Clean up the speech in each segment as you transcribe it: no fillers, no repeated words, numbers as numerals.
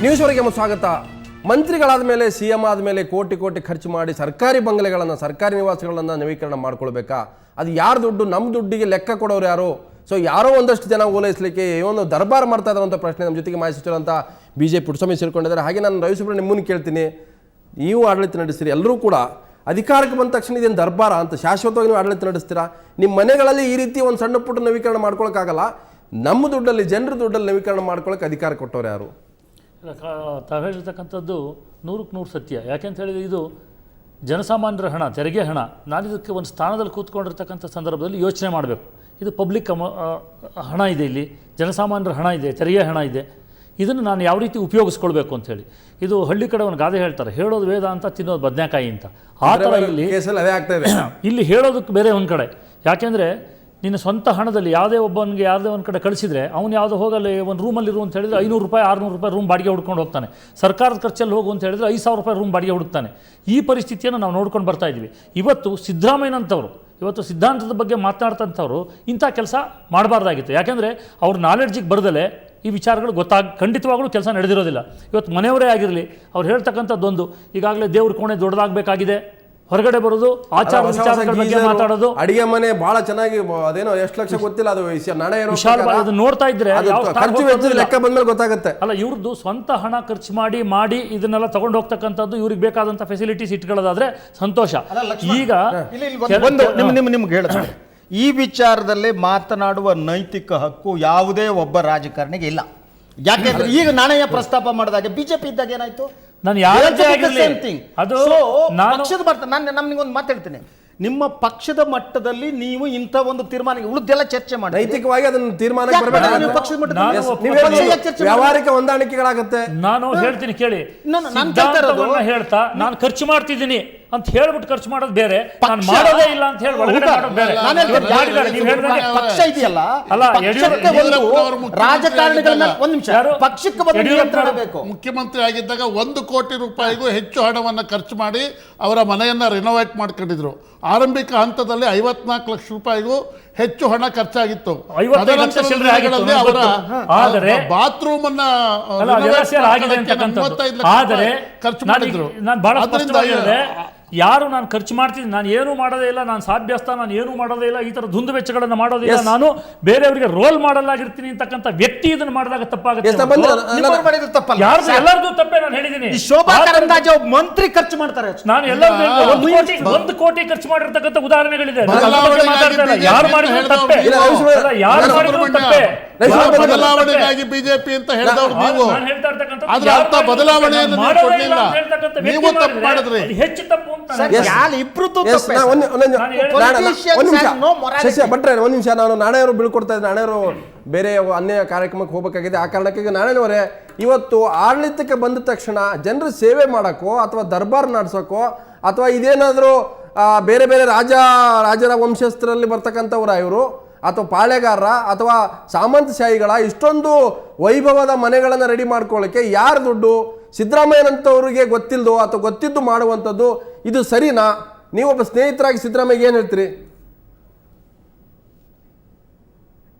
ನ್ಯೂಸ್ವರೆಗೆ ಸ್ವಾಗತ. ಮಂತ್ರಿಗಳಾದ ಮೇಲೆ CM ಆದಮೇಲೆ ಕೋಟಿ ಕೋಟಿ ಖರ್ಚು ಮಾಡಿ ಸರ್ಕಾರಿ ಬಂಗಲೆಗಳನ್ನು ಸರ್ಕಾರಿ ನಿವಾಸಗಳನ್ನು ನವೀಕರಣ ಮಾಡ್ಕೊಳ್ಬೇಕಾ? ಅದು ಯಾರ ದುಡ್ಡು? ನಮ್ಮ ದುಡ್ಡಿಗೆ ಲೆಕ್ಕ ಕೊಡೋರು ಯಾರು? ಸೊ ಯಾರೋ ಒಂದಷ್ಟು ಜನ ಓಲೈಸಲಿಕ್ಕೆ ಏನೋ ದರ್ಬಾರ್ ಮಾಡ್ತಾ ಇದ್ದಾರೆ ಅಂತ ಪ್ರಶ್ನೆ ನಮ್ಮ ಜೊತೆಗೆ ಮಾಹಿತಿ ಸಚಿವರು ಅಂತ BJP ಪುಟ್ಟಸ್ವಾಮಿ ಸೇರ್ಕೊಂಡಿದ್ದಾರೆ. ಹಾಗೆ ನಾನು ರವಿಸುಬ್ರಹ್ಮಣ್ಯ ನಿಮ್ಮನ್ನು ಕೇಳ್ತೀನಿ, ನೀವು ಆಡಳಿತ ನಡೆಸ್ತೀರಿ, ಎಲ್ಲರೂ ಕೂಡ ಅಧಿಕಾರಕ್ಕೆ ಬಂದ ತಕ್ಷಣ ಇದೇನು ದರ್ಬಾರ ಅಂತ ಶಾಶ್ವತವಾಗಿ ನೀವು ಆಡಳಿತ ನಡೆಸ್ತೀರಾ? ನಿಮ್ಮ ಮನೆಗಳಲ್ಲಿ ಈ ರೀತಿ ಒಂದು ಸಣ್ಣ ಪುಟ್ಟ ನವೀಕರಣ ಮಾಡ್ಕೊಳಕ್ಕಾಗಲ್ಲ, ನಮ್ಮ ದುಡ್ಡಲ್ಲಿ ಜನರ ದುಡ್ಡಲ್ಲಿ ನವೀಕರಣ ಮಾಡ್ಕೊಳಕ್ಕೆ ಅಧಿಕಾರ ಕೊಟ್ಟವ್ರು ಯಾರು? ತಾವು ಹೇಳಿರ್ತಕ್ಕಂಥದ್ದು 100ಕ್ಕೆ 100 ಸತ್ಯ. ಯಾಕೆಂತ ಹೇಳಿದರೆ ಇದು ಜನಸಾಮಾನ್ಯರ ಹಣ, ತೆರಿಗೆ ಹಣ. ನಾನು ಇದಕ್ಕೆ ಒಂದು ಸ್ಥಾನದಲ್ಲಿ ಕೂತ್ಕೊಂಡಿರ್ತಕ್ಕಂಥ ಸಂದರ್ಭದಲ್ಲಿ ಯೋಚನೆ ಮಾಡಬೇಕು. ಇದು ಪಬ್ಲಿಕ್ ಹಣ ಇದೆ, ಇಲ್ಲಿ ಜನಸಾಮಾನ್ಯರ ಹಣ ಇದೆ, ತೆರಿಗೆ ಹಣ ಇದೆ. ಇದನ್ನು ನಾನು ಯಾವ ರೀತಿ ಉಪಯೋಗಿಸ್ಕೊಳ್ಬೇಕು ಅಂಥೇಳಿ. ಇದು ಹಳ್ಳಿ ಕಡೆ ಒಂದು ಗಾದೆ ಹೇಳ್ತಾರೆ, ಹೇಳೋದು ವೇದ ಅಂತ ತಿನ್ನೋದು ಬದನೆಕಾಯಿ ಅಂತ. ಆ ಥರ ಇಲ್ಲಿ ಹೇಳೋದಕ್ಕೆ ಬೇರೆ ಒಂದು ಕಡೆ. ಯಾಕೆಂದರೆ ನಿನ್ನ ಸ್ವಂತ ಹಣದಲ್ಲಿ ಯಾವುದೇ ಒಬ್ಬನಿಗೆ ಯಾವುದೇ ಒಂದು ಕಡೆ ಕಳಿಸಿದರೆ ಅವನು ಯಾವುದೋ ಹೋಗಲ್ಲಿ ಒಂದು ರೂಮಲ್ಲಿರು ಅಂತ ಹೇಳಿದರೆ 500 ರೂಪಾಯಿ 600 ರೂಪಾಯಿ ರೂಮ್ ಬಾಡಿಗೆ ಹುಡ್ಕೊಂಡು ಹೋಗ್ತಾನೆ. ಸರ್ಕಾರದ ಖರ್ಚಲ್ಲಿ ಹೋಗು ಅಂತ ಹೇಳಿದರೆ 5,000 ರೂಪಾಯಿ ರೂಮ್ ಬಾಡಿಗೆ ಹುಡುಕ್ತಾನೆ. ಈ ಪರಿಸ್ಥಿತಿಯನ್ನು ನಾವು ನೋಡ್ಕೊಂಡು ಬರ್ತಾ ಇದ್ದೀವಿ. ಇವತ್ತು ಸಿದ್ದರಾಮಯ್ಯನಂಥವ್ರು, ಇವತ್ತು ಸಿದ್ಧಾಂತದ ಬಗ್ಗೆ ಮಾತನಾಡ್ತಂಥವ್ರು ಇಂಥ ಕೆಲಸ ಮಾಡಬಾರ್ದಾಗಿತ್ತು. ಯಾಕೆಂದರೆ ಅವ್ರ ನಾಲೆಡ್ಜಿಗೆ ಬರದಲ್ಲೇ ಈ ವಿಚಾರಗಳು ಖಂಡಿತವಾಗ್ಲೂ ಕೆಲಸ ನಡೆದಿರೋದಿಲ್ಲ. ಇವತ್ತು ಮನೆಯವರೇ ಆಗಿರಲಿ, ಅವ್ರು ಹೇಳ್ತಕ್ಕಂಥದ್ದೊಂದು, ಈಗಾಗಲೇ ದೇವ್ರ ಕೋಣೆ ದೊಡ್ಡದಾಗಬೇಕಾಗಿದೆ, ಹೊರಗಡೆ ಬರೋದು, ಆಚಾರ ವಿಚಾರಗಳ ಬಗ್ಗೆ ಮಾತಾಡೋದು, ಅಡಿಗೆ ಮನೆ ಬಹಳ ಚೆನ್ನಾಗಿ ಅದೇನೋ ಎಷ್ಟು ಲಕ್ಷ ಗೊತ್ತಿಲ್ಲ, ಅದು ಅದು ನೋಡ್ತಾ ಇದ್ರೆ ಲೆಕ್ಕ ಬಂದ್ಮೇಲೆ ಗೊತ್ತಾಗುತ್ತೆ. ಅಲ್ಲ, ಇವ್ರದ್ದು ಸ್ವಂತ ಹಣ ಖರ್ಚು ಮಾಡಿ ಇದನ್ನೆಲ್ಲ ತಗೊಂಡು ಹೋಗ್ತಕ್ಕಂಥದ್ದು, ಇವ್ರಿಗೆ ಬೇಕಾದಂತ ಫೆಸಿಲಿಟೀಸ್ ಇಟ್ಕೊಳ್ಳೋದಾದ್ರೆ ಸಂತೋಷ. ಈಗ ನಿಮ್ಗೆ ಹೇಳ್ತಾರೆ, ಈ ವಿಚಾರದಲ್ಲಿ ಮಾತನಾಡುವ ನೈತಿಕ ಹಕ್ಕು ಯಾವುದೇ ಒಬ್ಬ ರಾಜಕಾರಣಿಗೆ ಇಲ್ಲ. ಯಾಕೆಂದ್ರೆ ಈಗ ನಾಣಯ ಪ್ರಸ್ತಾಪ ಮಾಡಿದಾಗ BJP ಇದ್ದಾಗ ಏನಾಯ್ತು, ನಾನು ನಮ್ಗೊಂದು ಮಾತು ಹೇಳ್ತೀನಿ, ನಿಮ್ಮ ಪಕ್ಷದ ಮಟ್ಟದಲ್ಲಿ ನೀವು ಇಂಥ ಒಂದು ತೀರ್ಮಾನ ಉಳಿದೆಲ್ಲ ಚರ್ಚೆ ಮಾಡಿ ನೈತಿಕವಾಗಿ ಅದನ್ನು ತೀರ್ಮಾನ ವ್ಯಾವಹಾರಿಕ ಹೊಂದಾಣಿಕೆಗಳಾಗುತ್ತೆ. ನಾನು ಹೇಳ್ತೀನಿ ಕೇಳಿ, ಹೇಳ್ತಾ ನಾನು ಖರ್ಚು ಮಾಡ್ತಿದ್ದೀನಿ ಅಂತ ಹೇಳ್ಬಿಟ್ಟು ಖರ್ಚು ಮಾಡೋದು ಬೇರೆ, ನಾನು ಮಾಡೋದೇ ಇಲ್ಲ ಅಂತ ಹೇಳಿ ಒಳಗಡೆ ಮಾಡೋದು ಬೇರೆ. ಪಕ್ಷ ಇದೆಯಲ್ಲ, ರಾಜಕಾರಣಿಗಳನ್ನ ಒಂದು ನಿಮಿಷ ಪಕ್ಷಕ್ಕೆ ಬಂದು ಮುಖ್ಯಮಂತ್ರಿ ಆಗಿದ್ದಾಗ 1 ಕೋಟಿ ರೂಪಾಯಿಗೂ ಹೆಚ್ಚು ಹಣವನ್ನು ಖರ್ಚು ಮಾಡಿ ಅವರ ಮನೆಯನ್ನ ರಿನೋವೇಟ್ ಮಾಡ್ಕೊಂಡಿದ್ರು. ಆರಂಭಿಕ ಹಂತದಲ್ಲಿ 54 ಲಕ್ಷ ರೂಪಾಯಿಗೂ ಹೆಚ್ಚು ಹಣ ಖರ್ಚಾಗಿತ್ತು. ಬಾತ್ರೂಮ್ ಅನ್ನ ಖರ್ಚು ಮಾಡಿದ್ರು. ಯಾರು ನಾನು ಖರ್ಚು ಮಾಡ್ತೀನಿ, ನಾನು ಏನು ಮಾಡೋದೇ ಇಲ್ಲ, ನಾನು ಸಾಧ್ಯಸ್ಥ, ನಾನು ಏನು ಮಾಡೋದೇ ಇಲ್ಲ, ಈ ತರ ದುಂದು ವೆಚ್ಚಗಳನ್ನು ಮಾಡೋದಿಲ್ಲ, ನಾನು ಬೇರೆಯವರಿಗೆ ರೋಲ್ ಮಾಡಲಾಗಿರ್ತೀನಿ ಅಂತಕ್ಕಂಥ ವ್ಯಕ್ತಿ ಇದನ್ನು ಮಾಡಿದಾಗ ತಪ್ಪಾಗುತ್ತೆ. ಎಲ್ಲರದು ತಪ್ಪೇ. ನಾನು ಹೇಳಿದ್ದೀನಿ, ಶೋಭಾ ಕರಂದ್ಲಾಜೆ ಮಂತ್ರಿ ಖರ್ಚು ಮಾಡ್ತಾರೆ, ನಾನು ಎಲ್ಲರೂ 1 ಕೋಟಿ ಖರ್ಚು ಮಾಡಿರ್ತಕ್ಕಂಥ ಉದಾಹರಣೆಗಳಿದೆ. ಯಾರು ಮಾಡಿದ್ರು ತಪ್ಪೇ, ಯಾರು ಮಾಡಿದ್ರು ತಪ್ಪೇ. ಬದಲಾವಣೆಗಾಗಿ ಬಿಜೆಪಿ ಅಂತ ಹೇಳಿದವರು ನೀವು, ಆದ್ರೆ ಅರ್ಥ ಬದಲಾವಣೆಯನ್ನು ನೀವು ತಪ್ಪು ಮಾಡಿದ್ರಿ. ಹೆಚ್ಚು ತಪ್ಪು ಒಂದ್ ನಿಮಿಷ, ನಾನು ನಾಣೆಯವರು ಬೀಳ್ಕೊಡ್ತಾ ಇದ್ದೆ. ನಾಣೆಯವರು ಬೇರೆ ಅನ್ಯ ಕಾರ್ಯಕ್ರಮಕ್ಕೆ ಹೋಗಬೇಕಾಗಿದೆ. ಆ ಕಾರಣಕ್ಕೆ ನಾಣೆಯವರೇ, ಇವತ್ತು ಆಡಳಿತಕ್ಕೆ ಬಂದ ತಕ್ಷಣ ಜನರ ಸೇವೆ ಮಾಡಕ್ಕೋ ಅಥವಾ ದರ್ಬಾರ್ ನಡೆಸೋಕೋ ಅಥವಾ ಇದೇನಾದರೂ ಬೇರೆ ಬೇರೆ ರಾಜರ ವಂಶಸ್ಥರಲ್ಲಿ ಬರ್ತಕ್ಕಂಥವ್ರ ಇವರು ಅಥವಾ ಪಾಳೆಗಾರರ ಅಥವಾ ಸಾಮಂತಶಾಹಿಗಳ ಇಷ್ಟೊಂದು ವೈಭವದ ಮನೆಗಳನ್ನು ರೆಡಿ ಮಾಡ್ಕೊಳ್ಳಿಕ್ಕೆ ಯಾರ ದುಡ್ಡು? ಸಿದ್ದರಾಮಯ್ಯನಂತವ್ರಿಗೆ ಗೊತ್ತಿಲ್ಲದೋ ಅಥವಾ ಗೊತ್ತಿದ್ದು ಮಾಡುವಂಥದ್ದು ಇದು ಸರಿನಾ? ನೀವೊಬ್ಬ ಸ್ನೇಹಿತರಾಗಿ ಸಿದ್ದರಾಮಯ್ಯ ಏನು ಹೇಳ್ತೀರಿ?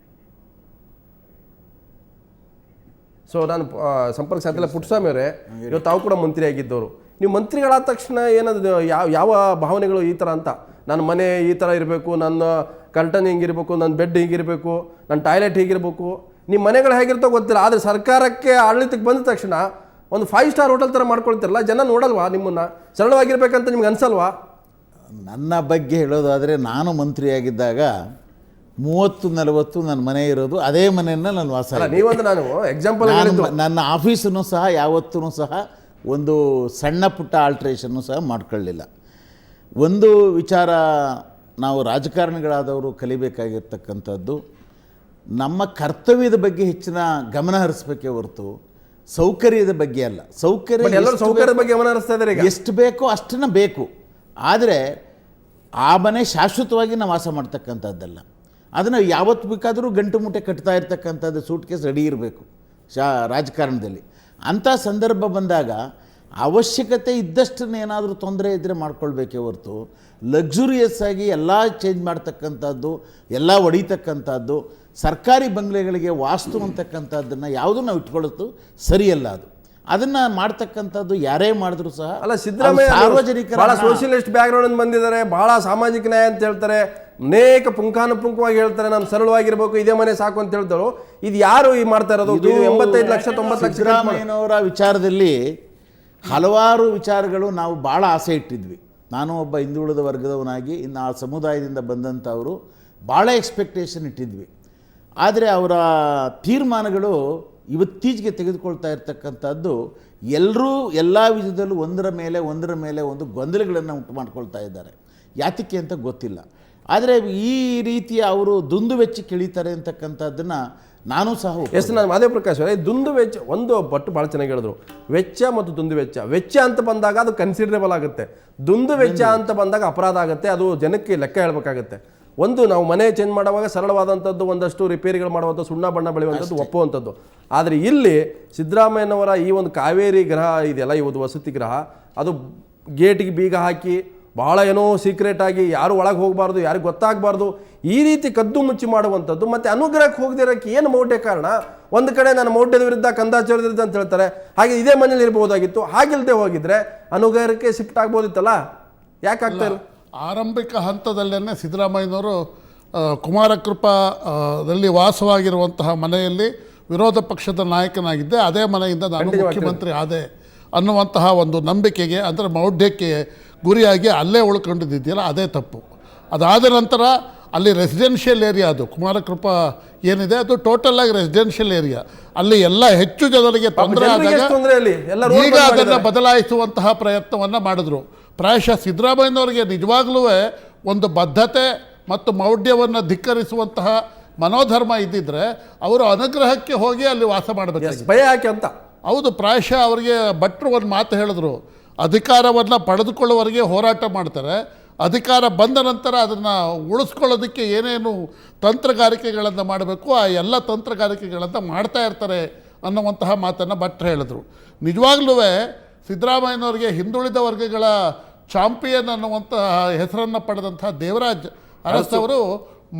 ಸೊ ನಾನು ಸಂಪರ್ಕ ಸಾಧ್ಯಲ್ಲ. ಪುಟ್ಟಸ್ವಾಮಿ ಅವರೇ, ಇವತ್ತು ತಾವು ಕೂಡ ಮಂತ್ರಿ ಆಗಿದ್ದವರು. ನೀವು ಮಂತ್ರಿಗಳಾದ ತಕ್ಷಣ ಏನದು ಯಾವ ಭಾವನೆಗಳು ಈ ಥರ ಅಂತ? ನನ್ನ ಮನೆ ಈ ಥರ ಇರಬೇಕು, ನನ್ನ ಕರ್ಟನ್ ಹಿಂಗಿರ್ಬೇಕು, ನನ್ನ ಬೆಡ್ ಹಿಂಗಿರಬೇಕು, ನನ್ನ ಟಾಯ್ಲೆಟ್ ಹೀಗಿರ್ಬೇಕು. ನಿಮ್ಮ ಮನೆಗಳು ಹೇಗಿರ್ತೋ ಗೊತ್ತಿಲ್ಲ, ಆದರೆ ಸರ್ಕಾರಕ್ಕೆ ಆಡಳಿತಕ್ಕೆ ಬಂದ ತಕ್ಷಣ ಒಂದು 5 ಸ್ಟಾರ್ ಹೋಟೆಲ್ ಥರ ಮಾಡ್ಕೊಳ್ತಿರಲ್ಲ, ಜನ ನೋಡಲ್ವಾ ನಿಮ್ಮನ್ನು? ಸರಳವಾಗಿರ್ಬೇಕಂತ ನಿಮ್ಗೆ ಅನ್ಸಲ್ವಾ? ನನ್ನ ಬಗ್ಗೆ ಹೇಳೋದಾದರೆ, ನಾನು ಮಂತ್ರಿಯಾಗಿದ್ದಾಗ 30-40 ನನ್ನ ಮನೆ ಇರೋದು, ಅದೇ ಮನೆಯನ್ನು ನಾನು ವಾಸ. ನೀವಂತ ನಾನು ಎಕ್ಸಾಂಪಲ್, ನನ್ನ ಆಫೀಸನ್ನು ಸಹ ಯಾವತ್ತೂ ಸಹ ಒಂದು ಸಣ್ಣ ಪುಟ್ಟ ಆಲ್ಟ್ರೇಷನ್ನು ಸಹ ಮಾಡ್ಕೊಳ್ಳಿಲ್ಲ. ಒಂದು ವಿಚಾರ ನಾವು ರಾಜಕಾರಣಿಗಳಾದವರು ಕಲಿಬೇಕಾಗಿರ್ತಕ್ಕಂಥದ್ದು, ನಮ್ಮ ಕರ್ತವ್ಯದ ಬಗ್ಗೆ ಹೆಚ್ಚಿನ ಗಮನ ಹರಿಸಬೇಕೇ ಹೊರತು ಸೌಕರ್ಯದ ಬಗ್ಗೆ ಅಲ್ಲ. ಸೌಕರ್ಯದ ಬಗ್ಗೆ ಗಮನ ಹರಿಸ್ತಾ ಇದ್ದಾರೆ. ಎಷ್ಟು ಬೇಕೋ ಅಷ್ಟನ್ನು ಬೇಕು, ಆದರೆ ಆ ಮನೆ ಶಾಶ್ವತವಾಗಿ ನಾವು ವಾಸ ಮಾಡ್ತಕ್ಕಂಥದ್ದಲ್ಲ. ಅದನ್ನು ಯಾವತ್ತು ಬೇಕಾದರೂ ಗಂಟು ಮುಟ್ಟೆ ಕಟ್ತಾ ಇರ್ತಕ್ಕಂಥದ್ದು, ಸೂಟ್ ಕೇಸ್ ರೆಡಿ ಇರಬೇಕು ರಾಜಕಾರಣದಲ್ಲಿ. ಅಂಥ ಸಂದರ್ಭ ಬಂದಾಗ ಅವಶ್ಯಕತೆ ಇದ್ದಷ್ಟನ್ನು ಏನಾದರೂ ತೊಂದರೆ ಇದ್ದರೆ ಮಾಡ್ಕೊಳ್ಬೇಕೇ ಹೊರತು ಲಕ್ಸುರಿಯಸ್ ಆಗಿ ಎಲ್ಲ ಚೇಂಜ್ ಮಾಡ್ತಕ್ಕಂಥದ್ದು, ಎಲ್ಲ ಹೊಡಿತಕ್ಕಂಥದ್ದು, ಸರ್ಕಾರಿ ಬಂಗ್ಲೆಗಳಿಗೆ ವಾಸ್ತು ಅಂತಕ್ಕಂಥದ್ದನ್ನು ಯಾವುದೂ ನಾವು ಇಟ್ಕೊಳ್ಳೋದು ಸರಿಯಲ್ಲ. ಅದು ಅದನ್ನು ಮಾಡ್ತಕ್ಕಂಥದ್ದು ಯಾರೇ ಮಾಡಿದ್ರು ಸಹ ಅಲ್ಲ, ಸಿದ್ದರಾಮಯ್ಯ ಸಾರ್ವಜನಿಕರ ಬಹಳ ಸೋಷಿಯಲಿಸ್ಟ್ ಬ್ಯಾಕ್ಗ್ರೌಂಡ್ ಬಂದಿದ್ದಾರೆ, ಬಹಳ ಸಾಮಾಜಿಕ ನ್ಯಾಯ ಅಂತ ಹೇಳ್ತಾರೆ, ಅನೇಕ ಪುಂಖಾನುಪುಂಖವಾಗಿ ಹೇಳ್ತಾರೆ, ನಾನು ಸರಳವಾಗಿರ್ಬೇಕು, ಇದೇ ಮನೆ ಸಾಕು ಅಂತ ಹೇಳ್ತಾರೋ. ಇದು ಯಾರು ಈ ಮಾಡ್ತಾ ಇರೋದು? 85 ಲಕ್ಷ 90 ಲಕ್ಷ ಸಿದ್ದರಾಮಯ್ಯನವರ ವಿಚಾರದಲ್ಲಿ ಹಲವಾರು ವಿಚಾರಗಳು ನಾವು ಭಾಳ ಆಸೆ ಇಟ್ಟಿದ್ವಿ. ನಾನು ಒಬ್ಬ ಹಿಂದುಳಿದ ವರ್ಗದವನಾಗಿ ಇನ್ನು ಆ ಸಮುದಾಯದಿಂದ ಬಂದಂಥವರು ಭಾಳ ಎಕ್ಸ್ಪೆಕ್ಟೇಷನ್ ಇಟ್ಟಿದ್ವಿ. ಆದರೆ ಅವರ ತೀರ್ಮಾನಗಳು ಇವತ್ತೀಚೆಗೆ ತೆಗೆದುಕೊಳ್ತಾ ಇರ್ತಕ್ಕಂಥದ್ದು ಎಲ್ಲರೂ ಎಲ್ಲ ವಿಧದಲ್ಲೂ ಒಂದರ ಮೇಲೆ ಒಂದು ಗೊಂದಲಗಳನ್ನು ಉಂಟು ಮಾಡ್ಕೊಳ್ತಾ ಇದ್ದಾರೆ. ಯಾತಕ್ಕೆ ಅಂತ ಗೊತ್ತಿಲ್ಲ. ಆದರೆ ಈ ರೀತಿಯ ಅವರು ದುಂದು ವೆಚ್ಚ ಇಳಿತಾರೆ ಅಂತಕ್ಕಂಥದ್ದನ್ನು ನಾನು ಸಹ ನಾನು ಮಾದೇವ ಪ್ರಕಾಶ್ ಅವರೇ, ದುಂದು ವೆಚ್ಚ ಒಂದು ಪಟ್ಟು ಭಾಳ ಚೆನ್ನಾಗಿ ಹೇಳಿದ್ರು. ವೆಚ್ಚ ಮತ್ತು ದುಂದು ವೆಚ್ಚ. ವೆಚ್ಚ ಅಂತ ಬಂದಾಗ ಅದು ಕನ್ಸಿಡರೇಬಲ್ ಆಗುತ್ತೆ, ದುಂದು ವೆಚ್ಚ ಅಂತ ಬಂದಾಗ ಅಪರಾಧ ಆಗುತ್ತೆ. ಅದು ಜನಕ್ಕೆ ಲೆಕ್ಕ ಹೇಳಬೇಕಾಗುತ್ತೆ. ಒಂದು ನಾವು ಮನೆ ಚೇಂಜ್ ಮಾಡುವಾಗ ಸರಳವಾದಂಥದ್ದು ಒಂದಷ್ಟು ರಿಪೇರಿಗಳು ಮಾಡುವಂಥ, ಸುಣ್ಣ ಬಣ್ಣ ಬೆಳೆಯುವಂಥದ್ದು ಒಪ್ಪುವಂಥದ್ದು. ಆದರೆ ಇಲ್ಲಿ ಸಿದ್ದರಾಮಯ್ಯನವರ ಈ ಒಂದು ಕಾವೇರಿ ಗೃಹ ಇದೆಯಲ್ಲ, ಈ ಒಂದು ವಸತಿ ಗೃಹ, ಅದು ಗೇಟಿಗೆ ಬೀಗ ಹಾಕಿ ಭಾಳ ಏನೋ ಸೀಕ್ರೆಟ್ ಆಗಿ ಯಾರು ಒಳಗೆ ಹೋಗಬಾರ್ದು, ಯಾರಿಗೆ ಗೊತ್ತಾಗಬಾರ್ದು, ಈ ರೀತಿ ಕದ್ದು ಮುಚ್ಚಿ ಮಾಡುವಂಥದ್ದು. ಮತ್ತು ಅನುಗ್ರಹಕ್ಕೆ ಹೋಗದಿರೋಕ್ಕೆ ಏನು ಮೌಢ್ಯ ಕಾರಣ? ಒಂದು ಕಡೆ ನಾನು ಮೌಢ್ಯದ ವಿರುದ್ಧ ಕಂದಾಚಾರದ ವಿರುದ್ಧ ಅಂತ ಹೇಳ್ತಾರೆ, ಹಾಗೆ ಇದೇ ಮನೇಲಿ ಇರ್ಬೋದಾಗಿತ್ತು. ಹಾಗಿಲ್ಲದೆ ಹೋಗಿದ್ರೆ ಅನುಗ್ರಹಕ್ಕೆ ಶಿಫ್ಟ್ ಆಗ್ಬೋದಿತ್ತಲ್ಲ, ಯಾಕೆ ಆಗ್ತಾ ಇರೋ? ಆರಂಭಿಕ ಹಂತದಲ್ಲೇ ಸಿದ್ದರಾಮಯ್ಯನವರು ಕುಮಾರಕೃಪಾದಲ್ಲಿ ವಾಸವಾಗಿರುವಂತಹ ಮನೆಯಲ್ಲಿ ವಿರೋಧ ಪಕ್ಷದ ನಾಯಕನಾಗಿದ್ದೆ, ಅದೇ ಮನೆಯಿಂದ ನಾನು ಮುಖ್ಯಮಂತ್ರಿ ಆದೆ ಅನ್ನುವಂತಹ ಒಂದು ನಂಬಿಕೆಗೆ, ಅಂದರೆ ಮೌಢ್ಯಕ್ಕೆ ಗುರಿಯಾಗಿ ಅಲ್ಲೇ ಉಳ್ಕೊಂಡಿದ್ದಿದೆಯಲ್ಲ, ಅದೇ ತಪ್ಪು. ಅದಾದ ನಂತರ ಅಲ್ಲಿ ರೆಸಿಡೆನ್ಷಿಯಲ್ ಏರಿಯಾ, ಅದು ಕುಮಾರಕೃಪಾ ಏನಿದೆ ಅದು ಟೋಟಲ್ ಆಗಿ ರೆಸಿಡೆನ್ಷಿಯಲ್ ಏರಿಯಾ. ಅಲ್ಲಿ ಎಲ್ಲ ಹೆಚ್ಚು ಜನರಿಗೆ ತೊಂದರೆ ಆದಾಗ ಈಗ ಅದನ್ನು ಬದಲಾಯಿಸುವಂತಹ ಪ್ರಯತ್ನವನ್ನು ಮಾಡಿದ್ರು. ಪ್ರಾಯಶಃ ಸಿದ್ದರಾಮಯ್ಯನವರಿಗೆ ನಿಜವಾಗ್ಲೂ ಒಂದು ಬದ್ಧತೆ ಮತ್ತು ಮೌಢ್ಯವನ್ನು ಧಿಕ್ಕರಿಸುವಂತಹ ಮನೋಧರ್ಮ ಇದ್ದಿದ್ರೆ ಅವರು ಅನುಗ್ರಹಕ್ಕೆ ಹೋಗಿ ಅಲ್ಲಿ ವಾಸ ಮಾಡಬೇಕು. ಭಯ ಯಾಕೆ ಅಂತ? ಹೌದು, ಪ್ರಾಯಶಃ ಅವರಿಗೆ ಭಟ್ರು ಒಂದು ಮಾತು ಹೇಳಿದ್ರು, ಅಧಿಕಾರವನ್ನು ಪಡೆದುಕೊಳ್ಳುವವರೆಗೆ ಹೋರಾಟ ಮಾಡ್ತಾರೆ, ಅಧಿಕಾರ ಬಂದ ನಂತರ ಅದನ್ನು ಉಳಿಸ್ಕೊಳ್ಳೋದಕ್ಕೆ ಏನೇನು ತಂತ್ರಗಾರಿಕೆಗಳನ್ನು ಮಾಡಬೇಕು ಆ ಎಲ್ಲ ತಂತ್ರಗಾರಿಕೆಗಳನ್ನು ಮಾಡ್ತಾ ಇರ್ತಾರೆ ಅನ್ನುವಂತಹ ಮಾತನ್ನು ಭಟ್ರು ಹೇಳಿದ್ರು. ನಿಜವಾಗ್ಲೂ ಸಿದ್ದರಾಮಯ್ಯನವರಿಗೆ ಹಿಂದುಳಿದ ವರ್ಗಗಳ ಚಾಂಪಿಯನ್ ಅನ್ನುವಂತಹ ಹೆಸರನ್ನು ಪಡೆದಂತಹ ದೇವರಾಜ್ ಅರಸ್ ಅವರು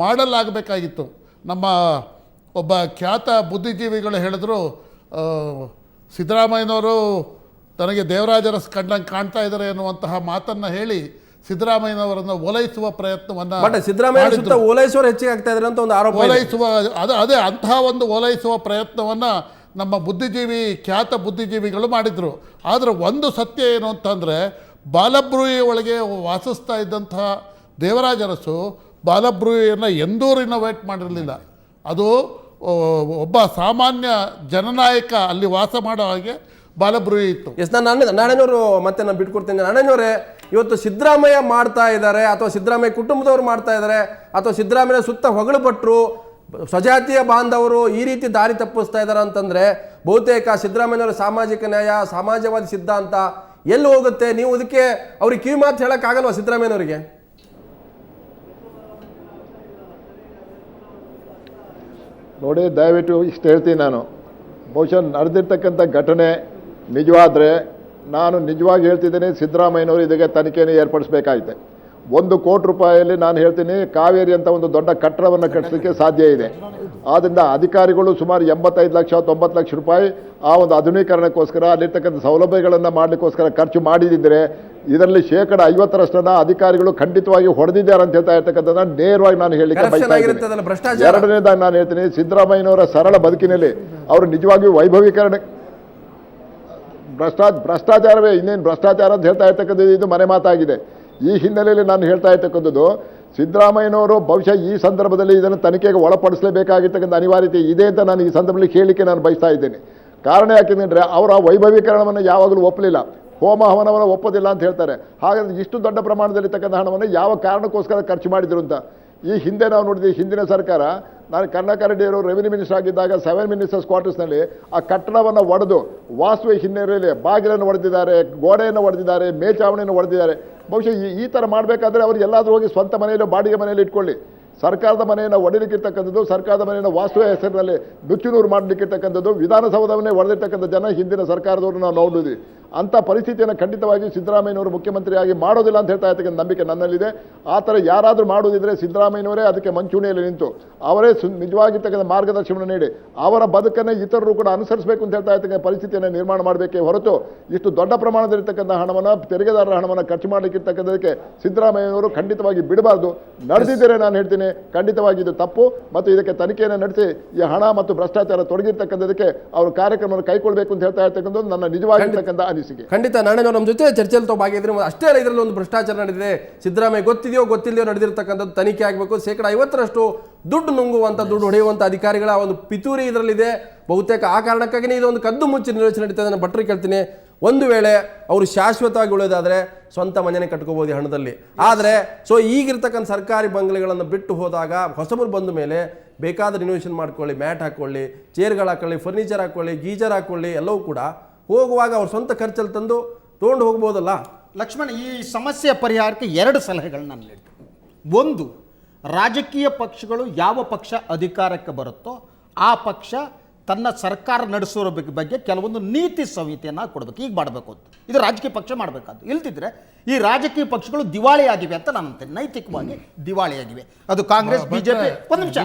ಮಾಡೆಲ್ ಆಗಬೇಕಾಗಿತ್ತು. ನಮ್ಮ ಒಬ್ಬ ಖ್ಯಾತ ಬುದ್ಧಿಜೀವಿಗಳು ಹೇಳಿದ್ರು, ಸಿದ್ದರಾಮಯ್ಯನವರು ತನಗೆ ದೇವರಾಜ ಅರಸ್ ಕಂಡಂಗೆ ಕಾಣ್ತಾ ಇದ್ದಾರೆ ಎನ್ನುವಂತಹ ಮಾತನ್ನು ಹೇಳಿ ಸಿದ್ದರಾಮಯ್ಯನವರನ್ನು ಓಲೈಸುವ ಪ್ರಯತ್ನವನ್ನು ಸಿದ್ದರಾಮಯ್ಯ ಓಲೈಸುವ ಹೆಚ್ಚಿಗೆ ಆಗ್ತಾ ಇದ್ದಾರೆ ಅಂತ ಒಂದು ಆರೋಪ. ಓಲೈಸುವ ಅದೇ ಅಂತಹ ಒಂದು ಓಲೈಸುವ ಪ್ರಯತ್ನವನ್ನು ನಮ್ಮ ಬುದ್ಧಿಜೀವಿ ಖ್ಯಾತ ಬುದ್ಧಿಜೀವಿಗಳು ಮಾಡಿದರು. ಆದರೆ ಒಂದು ಸತ್ಯ ಏನು ಅಂತಂದರೆ, ಬಾಲಬ್ರೂಯಿ ಒಳಗೆ ವಾಸಿಸ್ತಾ ಇದ್ದಂತಹ ದೇವರಾಜ ಅರಸು ಬಾಲಬ್ರೂಯಿಯನ್ನು ಎಂದೂ ರಿನೋವೇಟ್ ಮಾಡಿರಲಿಲ್ಲ. ಅದು ಒಬ್ಬ ಸಾಮಾನ್ಯ ಜನನಾಯಕ ಅಲ್ಲಿ ವಾಸ ಮಾಡೋ ಹಾಗೆ ಬಾಲಬ್ರೂಯಿ ಇತ್ತು. ನಾರಾಯಣವರು ಮತ್ತೆ ನಾನು ಬಿಟ್ಕೊಡ್ತೇನೆ. ನಾರಾಯಣವರೇ, ಇವತ್ತು ಸಿದ್ದರಾಮಯ್ಯ ಮಾಡ್ತಾ ಇದ್ದಾರೆ ಅಥವಾ ಸಿದ್ದರಾಮಯ್ಯ ಕುಟುಂಬದವರು ಮಾಡ್ತಾ ಇದ್ದಾರೆ ಅಥವಾ ಸಿದ್ದರಾಮಯ್ಯ ಸುತ್ತ ಹೊಗಳು ಭಟ್ರು ಸ್ವಜಾತಿಯ ಬಾಂಧವರು ಈ ರೀತಿ ದಾರಿ ತಪ್ಪಿಸ್ತಾ ಇದ್ದಾರೆ ಅಂತಂದ್ರೆ ಬಹುತೇಕ ಸಿದ್ದರಾಮಯ್ಯನವರ ಸಾಮಾಜಿಕ ನ್ಯಾಯ, ಸಮಾಜವಾದಿ ಸಿದ್ಧಾಂತ ಎಲ್ಲಿ ಹೋಗುತ್ತೆ? ನೀವು ಅದಕ್ಕೆ ಅವ್ರಿಗೆ ಕಿವಿ ಮಾತು ಹೇಳೋಕ್ಕಾಗಲ್ವಾ ಸಿದ್ದರಾಮಯ್ಯನವರಿಗೆ? ನೋಡಿ, ದಯವಿಟ್ಟು ಇಷ್ಟು ಹೇಳ್ತೀನಿ ನಾನು. ಬಹುಶಃ ನಡೆದಿರ್ತಕ್ಕಂಥ ಘಟನೆ ನಿಜವಾದರೆ ನಾನು ನಿಜವಾಗಿ ಹೇಳ್ತಿದ್ದೀನಿ, ಸಿದ್ದರಾಮಯ್ಯನವರು ಇದಕ್ಕೆ ತನಿಖೆಯನ್ನು ಏರ್ಪಡಿಸಬೇಕಾಗಿದೆ. 1 ಕೋಟಿ ರೂಪಾಯಿಯಲ್ಲಿ ನಾನು ಹೇಳ್ತೀನಿ ಕಾವೇರಿ ಅಂತ ಒಂದು ದೊಡ್ಡ ಕಟ್ಟಡವನ್ನು ಕಟ್ಟಿಸಲಿಕ್ಕೆ ಸಾಧ್ಯ ಇದೆ. ಆದ್ದರಿಂದ ಅಧಿಕಾರಿಗಳು ಸುಮಾರು 85 ಲಕ್ಷ 90 ಲಕ್ಷ ರೂಪಾಯಿ ಆ ಒಂದು ಆಧುನೀಕರಣಕ್ಕೋಸ್ಕರ ಅಲ್ಲಿರ್ತಕ್ಕಂಥ ಸೌಲಭ್ಯಗಳನ್ನು ಮಾಡಲಿಕ್ಕೋಸ್ಕರ ಖರ್ಚು ಮಾಡಿದ್ದರೆ ಇದರಲ್ಲಿ 50% ಅಧಿಕಾರಿಗಳು ಖಂಡಿತವಾಗಿ ಹೊಡೆದಿದ್ದಾರೆ ಅಂತ ಹೇಳ್ತಾ ಇರ್ತಕ್ಕಂಥದ್ದನ್ನು ನೇರವಾಗಿ ನಾನು ಹೇಳಲಿಕ್ಕೆ ಬಯಸ್ತಾ ಇದ್ದೀನಿ. ಎರಡನೇದಾಗಿ ನಾನು ಹೇಳ್ತೀನಿ, ಸಿದ್ದರಾಮಯ್ಯನವರ ಸರಳ ಬದುಕಿನಲ್ಲಿ ಅವರು ನಿಜವಾಗಿಯೂ ವೈಭವೀಕರಣ ಭ್ರಷ್ಟಾಚಾರವೇ, ಇನ್ನೇನು ಭ್ರಷ್ಟಾಚಾರ ಅಂತ ಹೇಳ್ತಾ ಇರ್ತಕ್ಕಂಥದ್ದು ಇದು ಮನೆ ಮಾತಾಗಿದೆ. ಈ ಹಿನ್ನೆಲೆಯಲ್ಲಿ ನಾನು ಹೇಳ್ತಾ ಇರ್ತಕ್ಕಂಥದ್ದು, ಸಿದ್ದರಾಮಯ್ಯನವರು ಬಹುಶಃ ಈ ಸಂದರ್ಭದಲ್ಲಿ ಇದನ್ನು ತನಿಖೆಗೆ ಒಳಪಡಿಸಲೇಬೇಕಾಗಿರ್ತಕ್ಕಂಥ ಅನಿವಾರ್ಯತೆ ಇದೆ ಅಂತ ನಾನು ಈ ಸಂದರ್ಭದಲ್ಲಿ ಹೇಳಲಿಕ್ಕೆ ನಾನು ಬಯಸ್ತಾ ಇದ್ದೇನೆ. ಕಾರಣ ಯಾಕೆಂದರೆ ಅವರ ವೈಭವೀಕರಣವನ್ನು ಯಾವಾಗಲೂ ಒಪ್ಪಲಿಲ್ಲ, ಹೋಮ ಹವನವನ್ನು ಒಪ್ಪೋದಿಲ್ಲ ಅಂತ ಹೇಳ್ತಾರೆ. ಹಾಗಾದರೆ ಇಷ್ಟು ದೊಡ್ಡ ಪ್ರಮಾಣದಲ್ಲಿರ್ತಕ್ಕಂಥ ಹಣವನ್ನು ಯಾವ ಕಾರಣಕ್ಕೋಸ್ಕರ ಖರ್ಚು ಮಾಡಿದರು ಅಂತ ಈ ಹಿಂದೆ ನಾವು ನೋಡಿದ್ವಿ. ಹಿಂದಿನ ಸರ್ಕಾರ, ನಾನು ಕರುಣಾಕರ್ ರೆಡ್ಡಿಯವರು ರೆವಿನ್ಯೂ ಮಿನಿಸ್ಟರ್ ಆಗಿದ್ದಾಗ 7 ಮಿನಿಸ್ಟರ್ಸ್ ಕ್ವಾರ್ಟರ್ಸ್ನಲ್ಲಿ ಆ ಕಟ್ಟಡವನ್ನು ಒಡೆದು ವಾಸ್ತುವ ಹಿನ್ನೆಲೆಯಲ್ಲಿ ಬಾಗಿಲನ್ನು ಹೊಡೆದಿದ್ದಾರೆ, ಗೋಡೆಯನ್ನು ಹೊಡೆದಿದ್ದಾರೆ, ಮೇಲ್ಛಾವಣಿಯನ್ನು ಹೊಡೆದಿದ್ದಾರೆ. ಬಹುಶಃ ಈ ಥರ ಮಾಡಬೇಕಾದ್ರೆ ಅವರು ಎಲ್ಲಾದರೂ ಹೋಗಿ ಸ್ವಂತ ಮನೆಯಲ್ಲೋ ಬಾಡಿಗೆ ಮನೆಯಲ್ಲಿ ಇಟ್ಕೊಳ್ಳಿ. ಸರ್ಕಾರದ ಮನೆಯನ್ನು ಒಡೆಯಲಿಕ್ಕಿರ್ತಕ್ಕಂಥದ್ದು, ಸರ್ಕಾರದ ಮನೆಯನ್ನು ವಾಸ್ತುವ ಹೆಸರಿನಲ್ಲಿ ನುಚ್ಚುನೂರು ಮಾಡಲಿಕ್ಕಿರ್ತಕ್ಕಂಥದ್ದು, ವಿಧಾನಸೌಧವನ್ನೇ ಹೊಡೆದಿರ್ತಕ್ಕಂಥ ಜನ ಹಿಂದಿನ ಸರ್ಕಾರದವರು ನಾವು ನೋಡಿದ್ವಿ. ಅಂಥ ಪರಿಸ್ಥಿತಿಯನ್ನು ಖಂಡಿತವಾಗಿ ಸಿದ್ದರಾಮಯ್ಯನವರು ಮುಖ್ಯಮಂತ್ರಿಯಾಗಿ ಮಾಡೋದಿಲ್ಲ ಅಂತ ಹೇಳ್ತಾ ಇರ್ತಕ್ಕಂಥ ನಂಬಿಕೆ ನನ್ನಲ್ಲಿದೆ. ಆ ಥರ ಯಾರಾದರೂ ಮಾಡೋದಿದ್ರೆ ಸಿದ್ದರಾಮಯ್ಯನವರೇ ಅದಕ್ಕೆ ಮಂಚೂಣಿಯಲ್ಲಿ ನಿಂತು ಅವರೇ ನಿಜವಾಗಿರ್ತಕ್ಕಂಥ ಮಾರ್ಗದರ್ಶನ ನೀಡಿ ಅವರ ಬದುಕನ್ನು ಇತರರು ಕೂಡ ಅನುಸರಿಸಬೇಕು ಅಂತ ಹೇಳ್ತಾ ಇರ್ತಕ್ಕಂಥ ಪರಿಸ್ಥಿತಿಯನ್ನು ನಿರ್ಮಾಣ ಮಾಡಬೇಕೇ ಹೊರತು ಇಷ್ಟು ದೊಡ್ಡ ಪ್ರಮಾಣದಲ್ಲಿರ್ತಕ್ಕಂಥ ಹಣವನ್ನು ತೆರಿಗೆದಾರರ ಹಣವನ್ನು ಖರ್ಚು ಮಾಡಲಿಕ್ಕಿರ್ತಕ್ಕಂಥದಕ್ಕೆ ಸಿದ್ದರಾಮಯ್ಯನವರು ಖಂಡಿತವಾಗಿ ಬಿಡಬಾರ್ದು. ನಡೆದಿದ್ದರೆ ನಾನು ಹೇಳ್ತೀನಿ ಖಂಡಿತವಾಗಿ ಇದು ತಪ್ಪು ಮತ್ತು ಇದಕ್ಕೆ ತನಿಖೆಯನ್ನು ನಡೆಸಿ ಈ ಹಣ ಮತ್ತು ಭ್ರಷ್ಟಾಚಾರ ತೊಡಗಿರ್ತಕ್ಕಂಥದಕ್ಕೆ ಅವರು ಕಾರ್ಯಕ್ರಮವನ್ನು ಕೈಗೊಳ್ಳಬೇಕು ಅಂತ ಹೇಳ್ತಾ ಇರ್ತಕ್ಕಂಥದ್ದು ನನ್ನ ನಿಜವಾಗಿರ್ತಕ್ಕಂಥ ಅನಿಸಿಕೆ. ಖಂಡಿತ ನಾರಾಯಣವ್ರು ನಮ್ಮ ಜೊತೆ ಚರ್ಚೆಯಲ್ಲಿ ತಾವು ಭಾಗಿದ್ರೆ ಅಷ್ಟೇ ಅಲ್ಲ, ಇದರಲ್ಲಿ ಒಂದು ಭ್ರಷ್ಟಾಚಾರ ನಡೆದಿದೆ, ಸಿದ್ದರಾಮಯ್ಯ ಗೊತ್ತಿದೆಯೋ ಗೊತ್ತಿಲ್ಲದೆಯೋ ನಡೆದಿರ್ತಕ್ಕಂಥದ್ದು ತನಿಖೆ ಆಗಬೇಕು. 50% ದುಡ್ಡು ನುಂಗುವಂಥ, ದುಡ್ಡು ಹೊಡೆಯುವಂಥ ಅಧಿಕಾರಿಗಳ ಒಂದು ಪಿತೂರಿ ಇದರಲ್ಲಿದೆ. ಬಹುತೇಕ ಆ ಕಾರಣಕ್ಕಾಗಿ ಇದೊಂದು ಕದ್ದು ಮುಚ್ಚಿ ನಿರ್ವಹಣೆ ನಡೀತದೆ. ನಾನು ಭಟ್ರಿಗೆ ಕೇಳ್ತೀನಿ, ಒಂದು ವೇಳೆ ಅವರು ಶಾಶ್ವತವಾಗಿ ಉಳಿಯೋದಾದರೆ ಸ್ವಂತ ಮನೆಯೇ ಕಟ್ಕೋಬೋದು ಈ ಹಣದಲ್ಲಿ. ಆದರೆ ಈಗಿರ್ತಕ್ಕಂಥ ಸರ್ಕಾರಿ ಬಂಗಲೆಗಳನ್ನು ಬಿಟ್ಟು ಹೋದಾಗ ಹೊಸಬರು ಬಂದ ಮೇಲೆ ಬೇಕಾದ ರಿನೋವೇಷನ್ ಮಾಡ್ಕೊಳ್ಳಿ, ಮ್ಯಾಟ್ ಹಾಕ್ಕೊಳ್ಳಿ, ಚೇರ್ಗಳು ಹಾಕೊಳ್ಳಿ, ಫರ್ನಿಚರ್ ಹಾಕ್ಕೊಳ್ಳಿ, ಗೀಜರ್ ಹಾಕ್ಕೊಳ್ಳಿ, ಎಲ್ಲವೂ ಕೂಡ ಹೋಗುವಾಗ ಅವ್ರ ಸ್ವಂತ ಖರ್ಚಲ್ಲಿ ತಂದು ತೊಗೊಂಡು ಹೋಗ್ಬೋದಲ್ಲ. ಲಕ್ಷ್ಮಣ್, ಈ ಸಮಸ್ಯೆಯ ಪರಿಹಾರಕ್ಕೆ 2 ಸಲಹೆಗಳನ್ನ ನಾನು ನೀಡ್ತೀನಿ. ಒಂದು, ರಾಜಕೀಯ ಪಕ್ಷಗಳು ಯಾವ ಪಕ್ಷ ಅಧಿಕಾರಕ್ಕೆ ಬರುತ್ತೋ ಆ ಪಕ್ಷ ತನ್ನ ಸರ್ಕಾರ ನಡೆಸೋರ ಬಗ್ಗೆ ಕೆಲವೊಂದು ನೀತಿ ಸಂಹಿತೆಯನ್ನು ಕೊಡಬೇಕು. ಈಗ ಮಾಡಬೇಕು ಅಂತ ಇದು ರಾಜಕೀಯ ಪಕ್ಷ ಮಾಡಬೇಕಾದ್ದು. ಇಲ್ದಿದ್ರೆ ಈ ರಾಜಕೀಯ ಪಕ್ಷಗಳು ದಿವಾಳಿ ಆಗಿವೆ ಅಂತ ನಾನು ಅಂತೇನೆ. ನೈತಿಕವಾಗಿ ದಿವಾಳಿ ಆಗಿವೆ. ಅದು ಕಾಂಗ್ರೆಸ್, ಬಿಜೆಪಿ. ಒಂದು ನಿಮಿಷ,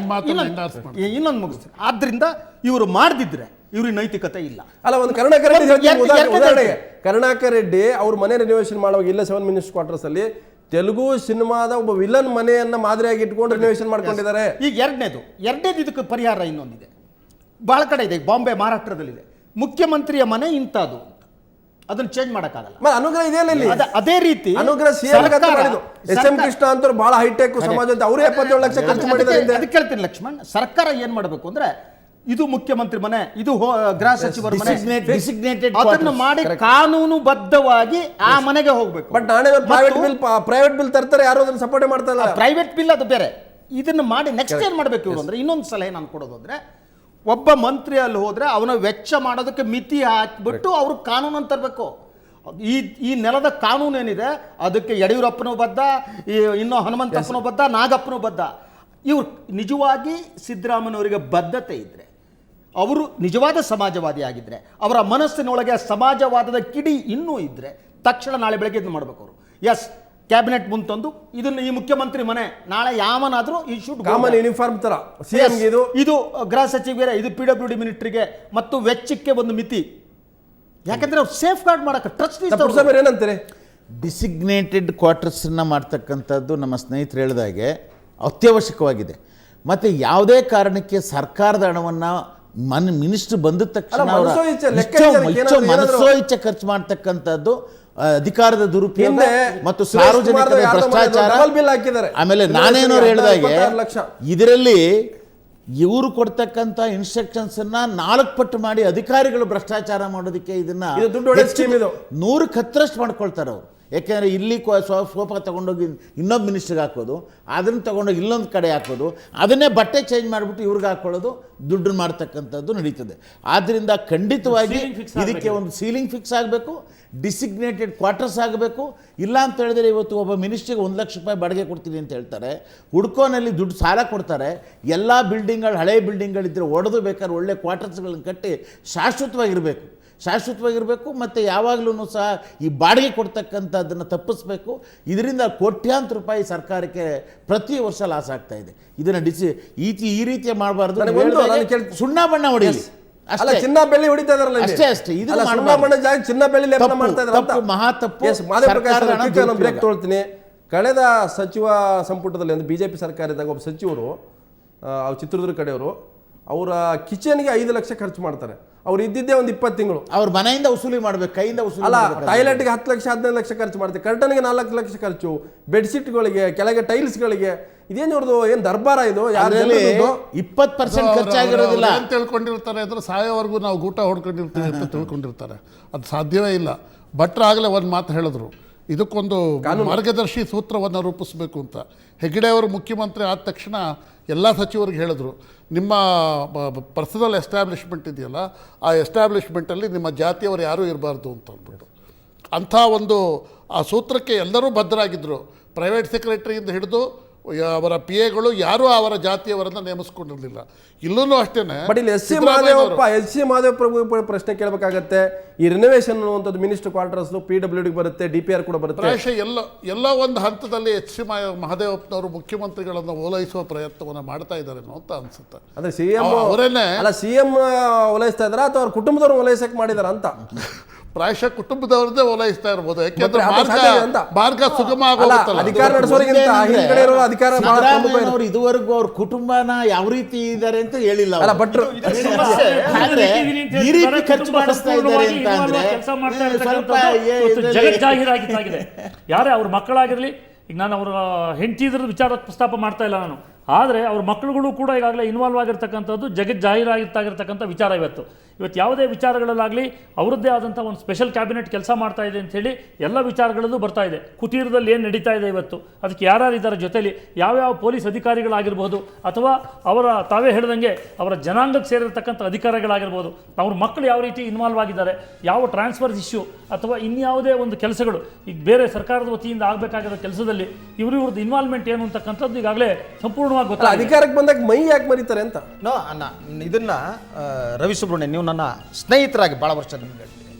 ಇನ್ನೊಂದು ಮುಗಿಸ್ತೀನಿ. ಆದ್ರಿಂದ ಇವರು ಮಾಡದಿದ್ರೆ ಇವ್ರಿಗೆ ನೈತಿಕತೆ ಇಲ್ಲ. ಅಲ್ಲ, ಒಂದು ಕರುಣಾಕರ್ ರೆಡ್ಡಿ ಕರುಣಾಕರ್ ರೆಡ್ಡಿ ಅವ್ರ ಮನೆ ರಿನೋವೇಷನ್ ಮಾಡುವಾಗ ಇಲ್ಲ 7 ಮಿನಿಸ್ಟರ್ ಕ್ವಾರ್ಟರ್ಸ್ ಅಲ್ಲಿ ತೆಲುಗು ಸಿನಿಮಾದ ಒಬ್ಬ ವಿಲನ್ ಮನೆಯನ್ನ ಮಾದರಿಯಾಗಿ ಇಟ್ಕೊಂಡು ರಿನೋವೇಷನ್ ಮಾಡ್ಕೊಂಡಿದ್ದಾರೆ. ಈಗ ಎರಡನೇದು ಇದಕ್ಕೆ ಪರಿಹಾರ ಇನ್ನೊಂದಿದೆ. ಬಹಳ ಕಡೆ ಇದೆ. ಬಾಂಬೆ, ಮಹಾರಾಷ್ಟ್ರದಲ್ಲಿದೆ. ಮುಖ್ಯಮಂತ್ರಿಯ ಮನೆ ಇಂಥದ್ದು, ಅದನ್ನ ಚೇಂಜ್ ಮಾಡಕ್ಕಾಗಲ್ಲ. ಅನುಗ್ರಹ ಇದೆಯಲ್ಲ ಇಲ್ಲಿ. ಅದೇ ರೀತಿ ಅನುಗ್ರಹ ಎಸ್.ಎಂ. ಕೃಷ್ಣ ಅಂತ ಬಹಳ ಹೈಟೆಕ್ ಸಮಾಜ ಅಂತ ಅವರು 77 ಲಕ್ಷ ಖರ್ಚು ಮಾಡಿದ್ದಾರೆ. ಅದಕ್ಕೆ ಹೇಳ್ತೀನಿ ಲಕ್ಷ್ಮಣ್, ಸರ್ಕಾರ ಏನ್ ಮಾಡಬೇಕು ಅಂದ್ರೆ ಇದು ಮುಖ್ಯಮಂತ್ರಿ ಮನೆ, ಇದು ಗೃಹ ಸಚಿವರ ಮನೆ, ಅದನ್ನು ಮಾಡಿ ಕಾನೂನುಬದ್ಧವಾಗಿ ಆ ಮನೆಗೆ ಹೋಗ್ಬೇಕು. ಬಟ್ ನಾಳೆ ಪ್ರೈವೇಟ್ ಬಿಲ್ ತರ್ತಾರೆ, ಯಾರು ಅದನ್ನು ಸಪೋರ್ಟ್ ಮಾಡ್ತಾ ಇಲ್ಲ. ಪ್ರೈವೇಟ್ ಬಿಲ್ ಅದು ಬೇರೆ. ಇದನ್ನು ಮಾಡಿ ನೆಕ್ಸ್ಟ್ ಏನ್ ಮಾಡ್ಬೇಕು ಇವರು ಅಂದ್ರೆ, ಇನ್ನೊಂದು ಸಲಹೆ ನಾನು ಕೊಡೋದು ಅಂದ್ರೆ, ಒಬ್ಬ ಮಂತ್ರಿ ಅಲ್ಲಿ ಹೋದ್ರೆ ಅವನ ವೆಚ್ಚ ಮಾಡೋದಕ್ಕೆ ಮಿತಿ ಹಾಕಿಬಿಟ್ಟು ಅವರು ಕಾನೂನನ್ನು ತರಬೇಕು. ಈ ನೆಲದ ಕಾನೂನು ಏನಿದೆ ಅದಕ್ಕೆ ಯಡಿಯೂರಪ್ಪನೂ ಬದ್ಧ, ಇನ್ನೂ ಹನುಮಂತಪ್ಪನೂ ಬದ್ಧ, ನಾಗಪ್ಪನೂ ಬದ್ಧ. ಇವ್ರು ನಿಜವಾಗಿ ಸಿದ್ದರಾಮಯ್ಯನವರಿಗೆ ಬದ್ಧತೆ ಇದ್ರೆ, ಅವರು ನಿಜವಾದ ಸಮಾಜವಾದಿ ಆಗಿದ್ರೆ, ಅವರ ಮನಸ್ಸಿನೊಳಗೆ ಸಮಾಜವಾದದ ಕಿಡಿ ಇನ್ನೂ ಇದ್ರೆ ತಕ್ಷಣ ನಾಳೆ ಬೆಳಗ್ಗೆ ಇದು ಮಾಡಬೇಕು ಅವರು. ಎಸ್, ಕ್ಯಾಬಿನೆಟ್ ಮುಂತಂದು ಇದನ್ನು ಈ ಮುಖ್ಯಮಂತ್ರಿ ಮನೆ ನಾಳೆ ಯಾವನಾದರೂ ಈ ಶೂಟ್ ಕಾಮನ್ ಯೂನಿಫಾರ್ಮ್ ತರ ಸಿಎಂ ಇದು ಗೃಹ ಸಚಿವರಿಗೆ, ಇದು PWD ಮಿನಿಸ್ಟ್ರಿಗೆ ಮತ್ತು ವೆಚ್ಚಕ್ಕೆ ಒಂದು ಮಿತಿ. ಯಾಕಂದ್ರೆ ಅವ್ರು ಸೇಫ್ ಗಾರ್ಡ್ ಮಾಡಕ್ಕೆ ಟ್ರಸ್ಟ್ ಏನಂತಾರೆ. ಡಿಸಿಗ್ನೇಟೆಡ್ ಕ್ವಾರ್ಟರ್ಸನ್ನು ಮಾಡ್ತಕ್ಕಂಥದ್ದು ನಮ್ಮ ಸ್ನೇಹಿತರು ಹೇಳಿದಾಗೆ ಅತ್ಯವಶ್ಯಕವಾಗಿದೆ. ಮತ್ತು ಯಾವುದೇ ಕಾರಣಕ್ಕೆ ಸರ್ಕಾರದ ಹಣವನ್ನು ಮಿನಿಸ್ಟರ್ ಬಂದ ತಕ್ಷಣ ಮನಸೋ ಇಚ್ಛೆ ಖರ್ಚು ಮಾಡ್ತಕ್ಕಂಥದ್ದು ಅಧಿಕಾರದ ದುರುಪಯೋಗ ಮತ್ತು ಸಾರ್ವಜನಿಕರ ಭ್ರಷ್ಟಾಚಾರ. ಆಮೇಲೆ ನಾನೇನೋ ಹೇಳಿದಾಗೆ ಇದರಲ್ಲಿ ಇವರು ಕೊಡ್ತಕ್ಕಂಥ ಇನ್ಸ್ಟ್ರಕ್ಷನ್ಸ್ ಅನ್ನ 4 ಪಟ್ಟು ಮಾಡಿ ಅಧಿಕಾರಿಗಳು ಭ್ರಷ್ಟಾಚಾರ ಮಾಡೋದಕ್ಕೆ ಇದನ್ನ 100ಕ್ಕೆ 10ರಷ್ಟು ಮಾಡ್ಕೊಳ್ತಾರೆ ಅವರು. ಯಾಕೆಂದರೆ ಇಲ್ಲಿ ಸೋಫಾ ತೊಗೊಂಡೋಗಿ ಇನ್ನೊಬ್ಬ ಮಿನಿಸ್ಟ್ರಿಗೆ ಹಾಕೋದು, ಅದನ್ನು ತೊಗೊಂಡೋಗಿ ಇಲ್ಲೊಂದು ಕಡೆ ಹಾಕೋದು, ಅದನ್ನೇ ಬಟ್ಟೆ ಚೇಂಜ್ ಮಾಡಿಬಿಟ್ಟು ಇವ್ರಿಗೆ ಹಾಕೊಳ್ಳೋದು, ದುಡ್ಡು ಮಾಡ್ತಕ್ಕಂಥದ್ದು ನಡೀತದೆ. ಆದ್ದರಿಂದ ಖಂಡಿತವಾಗಿ ಇದಕ್ಕೆ ಒಂದು ಸೀಲಿಂಗ್ ಫಿಕ್ಸ್ ಆಗಬೇಕು, ಡಿಸಿಗ್ನೇಟೆಡ್ ಕ್ವಾರ್ಟರ್ಸ್ ಆಗಬೇಕು. ಇಲ್ಲ ಅಂತ ಹೇಳಿದ್ರೆ ಇವತ್ತು ಒಬ್ಬ ಮಿನಿಸ್ಟ್ರಿಗೆ 1 ಲಕ್ಷ ರೂಪಾಯಿ ಬಾಡಿಗೆ ಕೊಡ್ತೀನಿ ಅಂತ ಹೇಳ್ತಾರೆ, ಹುಡ್ಕೋನಲ್ಲಿ ದುಡ್ಡು ಸಾಲ ಕೊಡ್ತಾರೆ. ಎಲ್ಲ ಬಿಲ್ಡಿಂಗ್ಗಳು, ಹಳೆ ಬಿಲ್ಡಿಂಗ್ಗಳಿದ್ದರೆ ಒಡೆದು ಬೇಕಾದ್ರೆ ಒಳ್ಳೆ ಕ್ವಾರ್ಟರ್ಸ್ಗಳನ್ನು ಕಟ್ಟಿ ಶಾಶ್ವತವಾಗಿರಬೇಕು. ಮತ್ತು ಯಾವಾಗಲೂ ಸಹ ಈ ಬಾಡಿಗೆ ಕೊಡ್ತಕ್ಕಂಥದ್ದನ್ನು ತಪ್ಪಿಸ್ಬೇಕು. ಇದರಿಂದ ಕೋಟ್ಯಾಂತರ ರೂಪಾಯಿ ಸರ್ಕಾರಕ್ಕೆ ಪ್ರತಿ ವರ್ಷ ಲಾಸ್ ಆಗ್ತಾ ಇದೆ. ಇದನ್ನು ಈ ರೀತಿಯ ಮಾಡಬಾರ್ದು. ಸುಣ್ಣ ಬಣ್ಣ ಹೊಡೆಯಲಿ, ಚಿನ್ನ ಬೆಳ್ಳಿ ಹೊಡಿತಾ ಇದಾರಲ್ಲ ಅಷ್ಟೇ. ಇದು ಚಿನ್ನ ಬೆಳ್ಳಿ ಲೇಪನ ಮಾಡ್ತಾ ಇದ್ದಾರೆ, ಮಹಾ ತಪ್ಪು. ಬ್ರೇಕ್ ತೊಳ್ತೀನಿ. ಕಳೆದ ಸಚಿವ ಸಂಪುಟದಲ್ಲಿ ಒಂದು ಬಿಜೆಪಿ ಸರ್ಕಾರ ಇದ್ದಾಗ ಒಬ್ಬ ಸಚಿವರು ಚಿತ್ರದುರ್ಗ ಕಡೆಯವರು ಅವರ ಕಿಚನ್ಗೆ 5 ಲಕ್ಷ ಖರ್ಚು ಮಾಡ್ತಾರೆ. ಅವ್ರು ಇದ್ದಿದ್ದೇ ಒಂದು 20 ತಿಂಗಳು. ಅವ್ರ ಮನೆಯಿಂದ ವಸೂಲಿ ಮಾಡ್ಬೇಕು, ಕೈಯಿಂದ ವಸೂಲಿ ಅಲ್ಲ. ಟಾಯ್ಲೆಟ್ಗೆ 10 ಲಕ್ಷ 15 ಲಕ್ಷ ಖರ್ಚು ಮಾಡ್ತಾರೆ, ಕರ್ಟನ್ಗೆ 4 ಲಕ್ಷ ಖರ್ಚು, ಬೆಡ್ಶೀಟ್ಗಳಿಗೆ, ಕೆಳಗೆ ಟೈಲ್ಸ್ಗಳಿಗೆ. ಇದೇನು ಇವ್ರದ್ದು ಏನು ದರ್ಬಾರ ಇದು? 20% ಖರ್ಚಾಗಿರೋದಿಲ್ಲ ಅಂತ ತಿಳ್ಕೊಂಡಿರ್ತಾರೆ. ಅಂದ್ರೆ ಸಾಯೋವರೆಗೂ ನಾವು ಊಟ ಹೊಡ್ಕೊಂಡಿರ್ತೀವಿ ಅಂತ ತಿಳ್ಕೊಂಡಿರ್ತಾರೆ. ಅದು ಸಾಧ್ಯವೇ ಇಲ್ಲ. ಭಟ್ರಾಗಲೇ ಒಂದು ಮಾತು ಹೇಳಿದ್ರು, ಇದಕ್ಕೊಂದು ಮಾರ್ಗದರ್ಶಿ ಸೂತ್ರವನ್ನು ರೂಪಿಸಬೇಕು ಅಂತ. ಹೆಗ್ಡೆ ಅವರು ಮುಖ್ಯಮಂತ್ರಿ ಆದ ತಕ್ಷಣ ಎಲ್ಲ ಸಚಿವರಿಗೆ ಹೇಳಿದ್ರು, ನಿಮ್ಮ ಪರ್ಸನಲ್ ಎಸ್ಟಾಬ್ಲಿಷ್ಮೆಂಟ್ ಇದೆಯಲ್ಲ, ಆ ಎಸ್ಟಾಬ್ಲಿಷ್ಮೆಂಟಲ್ಲಿ ನಿಮ್ಮ ಜಾತಿಯವರು ಯಾರೂ ಇರಬಾರ್ದು ಅಂತ ಅಂದ್ಬಿಟ್ಟು. ಅಂಥ ಒಂದು ಆ ಸೂತ್ರಕ್ಕೆ ಎಲ್ಲರೂ ಬದ್ಧರಾಗಿದ್ದರು. ಪ್ರೈವೇಟ್ ಸೆಕ್ರೆಟರಿಯಿಂದ ಹಿಡಿದು ಅವರ ಪಿ ಎಗಳು ಯಾರೂ ಅವರ ಜಾತಿಯವರನ್ನು ನೇಮಿಸ್ಕೊಂಡಿರಲಿಲ್ಲ. ಇಲ್ಲೂ ಅಷ್ಟೇ. ಬಟ್ ಇಲ್ಲಿ ಎಸ್ ಸಿ ಮಹದೇವಪ್ಪ ಪ್ರಶ್ನೆ ಕೇಳಬೇಕಾಗತ್ತೆ. ಈ ರಿನೋವೇಷನ್ ಅನ್ನುವಂಥದ್ದು ಮಿನಿಸ್ಟರ್ ಕ್ವಾರ್ಟರ್ಸ್ PWD ಬರುತ್ತೆ, DPR ಕೂಡ ಬರುತ್ತೆ. ಪ್ರಾಯಶಃ ಎಲ್ಲೋ ಒಂದು ಹಂತದಲ್ಲಿ HC ಮಹದೇವಪ್ಪನವರು ಮುಖ್ಯಮಂತ್ರಿಗಳನ್ನು ಓಲೈಸುವ ಪ್ರಯತ್ನವನ್ನು ಮಾಡ್ತಾ ಇದ್ದಾರೆ ಅಂತ ಅನ್ಸುತ್ತೆ. ಅದೇ CM ಅವರೇನೆ ಅಲ್ಲ, CM ಓಲೈಸ್ತಾ ಇದಾರ ಅಥವಾ ಅವ್ರ ಕುಟುಂಬದವ್ರು ಓಲೈಸಕ್ ಮಾಡಿದಾರ ಅಂತ? ಪ್ರಾಯಶಃ ಕುಟುಂಬದವ್ರದ್ದೇ ಓಲೈಸ್ತಾ ಇರ್ಬೋದು. ಯಾಕೆಂದ್ರೆ ಮಾರ್ಗ ಸುಗಮ ಅಲ್ಲ, ಅಧಿಕಾರ ನಡೆಸೋರಿಗಿಂತ ಹಿಂದ್ಗಡೆ ಇರೋ ಅಧಿಕಾರ ಬಹಳ ಪ್ರಮುಖ ಇರುತ್ತೆ. ಅವರು ಇದುವರೆಗೂ ಅವ್ರ ಕುಟುಂಬನ ಯಾವ ರೀತಿ ಇದ್ದಾರೆ ಅಂತ ಹೇಳಿಲ್ಲ. ಅಲ್ಲ, ಭಟ್ರು ಆದ್ರೆ ಈ ರೀತಿ ಖರ್ಚು ಮಾಡಿಸ್ತಾ ಇದ್ದಾರೆ ಅಂತ ಅಂದ್ರೆ ಸ್ವಲ್ಪ ಜಗಜ್ಜಾಹೀರಾಗಿದೆ. ಯಾರೇ ಅವ್ರ ಮಕ್ಕಳಾಗಿರ್ಲಿ, ಈಗ ನಾನು ಅವರ ಹೆಂಡತಿದ್ರ ವಿಚಾರ ಪ್ರಸ್ತಾಪ ಮಾಡ್ತಾ ಇಲ್ಲ ನಾನು, ಆದರೆ ಅವ್ರ ಮಕ್ಕಳುಗಳು ಕೂಡ ಈಗಾಗಲೇ ಇನ್ವಾಲ್ವ್ ಆಗಿರ್ತಕ್ಕಂಥದ್ದು ಜಗಜ್ಜಾಹೀರಾಗಿರ್ತಕ್ಕಂಥ ವಿಚಾರ. ಇವತ್ತು ಯಾವುದೇ ವಿಚಾರಗಳಲ್ಲಾಗಲಿ ಅವರದ್ದೇ ಆದಂಥ ಒಂದು ಸ್ಪೆಷಲ್ ಕ್ಯಾಬಿನೆಟ್ ಕೆಲಸ ಮಾಡ್ತಾ ಇದೆ ಅಂಥೇಳಿ ಎಲ್ಲ ವಿಚಾರಗಳಲ್ಲೂ ಬರ್ತಾ ಇದೆ. ಕುಟೀರದಲ್ಲಿ ಏನು ನಡೀತಾ ಇದೆ ಇವತ್ತು, ಅದಕ್ಕೆ ಯಾರ್ಯಾರು ಇದ್ದಾರೆ ಜೊತೆಲಿ, ಯಾವ್ಯಾವ ಪೊಲೀಸ್ ಅಧಿಕಾರಿಗಳಾಗಿರ್ಬೋದು ಅಥವಾ ಅವರ ತಾವೇ ಹೇಳ್ದಂಗೆ ಅವರ ಜನಾಂಗಕ್ಕೆ ಸೇರಿರ್ತಕ್ಕಂಥ ಅಧಿಕಾರಿಗಳಾಗಿರ್ಬೋದು, ಅವ್ರ ಮಕ್ಕಳು ಯಾವ ರೀತಿ ಇನ್ವಾಲ್ವ್ ಆಗಿದ್ದಾರೆ, ಯಾವ ಟ್ರಾನ್ಸ್ಫರ್ಸ್ ಇಶ್ಯೂ ಅಥವಾ ಇನ್ಯಾವುದೇ ಒಂದು ಕೆಲಸಗಳು ಈಗ ಬೇರೆ ಸರ್ಕಾರದ ವತಿಯಿಂದ ಆಗಬೇಕಾಗಿರೋ ಕೆಲಸದಲ್ಲಿ ಇವ್ರದ್ದು ಇನ್ವಾಲ್ವ್ಮೆಂಟ್ ಏನು ಅಂತಕ್ಕಂಥದ್ದು ಈಗಾಗಲೇ ಸಂಪೂರ್ಣವಾಗಿ ಗೊತ್ತಾಗಿದೆ. ಅಧಿಕಾರಕ್ಕೆ ಬಂದಾಗ ಮೈ ಯಾಕೆ ಮರೀತಾರೆ ಅಂತ. ನೋ ಅಣ್ಣ, ಇದನ್ನ ರವಿ ಸುಬ್ರಹ್ಮಣ್ಯ, ನೀವು ನನ್ನ ಸ್ನೇಹಿತರಾಗಿ ಭಾಳ ವರ್ಷ ನಿಮ್ಗೆ ಹೇಳ್ತೀನಿ,